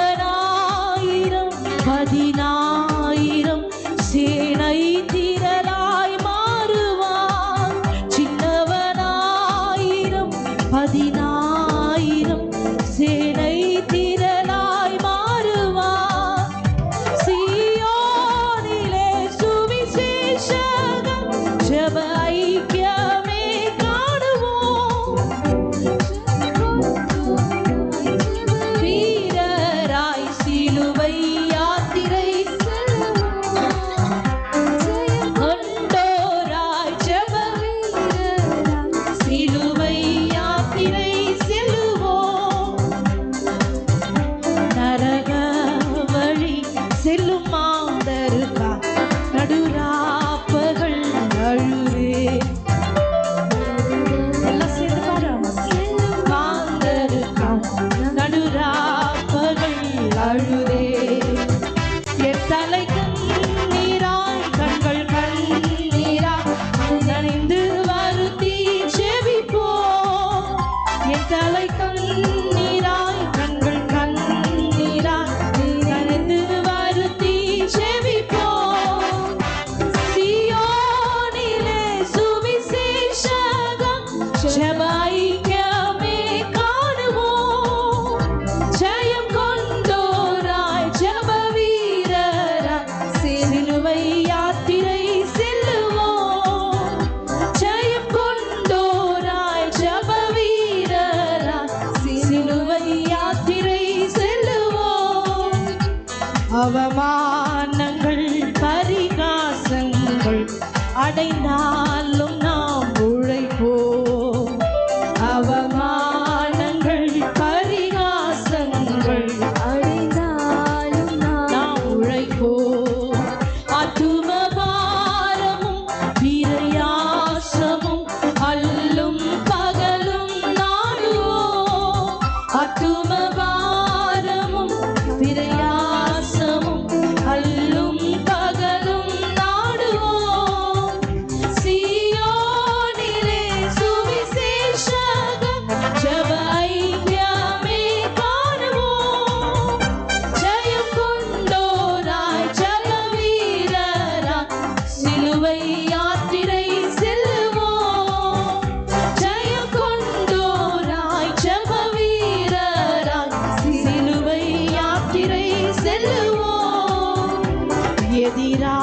சின்னவனாயிரம் 10,000 சேனை திரளாய் மாறுவார். சின்னவனாயிரம் 10,000 சேனை திரளாய் மாறுவார். சீயோனிலே சுவிசேஷகம் ஜெப ஐக்கியமே காணுவோம். வீரராய் சிலுவை யாத்திரை கொண்டோராய் ஜெப சிலுவை யாத்திரை செல்லுவோம். நரக வழி செல்லும் மாந்தருக்கா நடுராப்பகள் அழுதே. எல்லாம் சேர்ந்து பாருங்க. மாந்தருக்கா நடுராப்பகள் அழுதே. என் தலை கண்ணீராய் கண்கள் கண்ணீராய் நனைந்து வருத்தி செவிப்போம். என் தலை கண்ணீராய் கண்கள் கண்ணீராய் நனைந்து வருத்தி செவிப்போம். சீயோனிலே சுவிசேஷகம் ஜெப ஐக்கியமே காணுவோம். ஜெயம் கொண்டோராய் ஜெப வீரராய் சிலுவை யாத்திரை செல்லுவோம். ஜெயம் கொண்டோராய் ஜெப வீரராய் சிலுவை யாத்திரை செல்லுவோம். அவமானங்கள் பரிகாசங்கள் அடைந்தாலும் நாம் உழைப்போம். அவமானங்கள் பரிகாசங்கள் அடைந்தாலும் நாம் உழைப்போம். ஆத்தும பாரமும் பிரயாசமும் அல்லும் பகலும் நாடுவோம். ஆத்தும பாரமும் பிரயாசமும் அல்லும் பகலும் நாடுவோம். சீயோனிலே சுவிசேஷகம் ஜெப ஐக்கியமே காணுவோம். ஜெயம் கொண்டோராய் ஜெப வீரராய் சிலுவை யாத்திரை செல்லுவோம். ஜெயம் கொண்டோராய் ஜெப வீரராய் சிலுவை யாத்திரை செல்லுவோம். எதிரா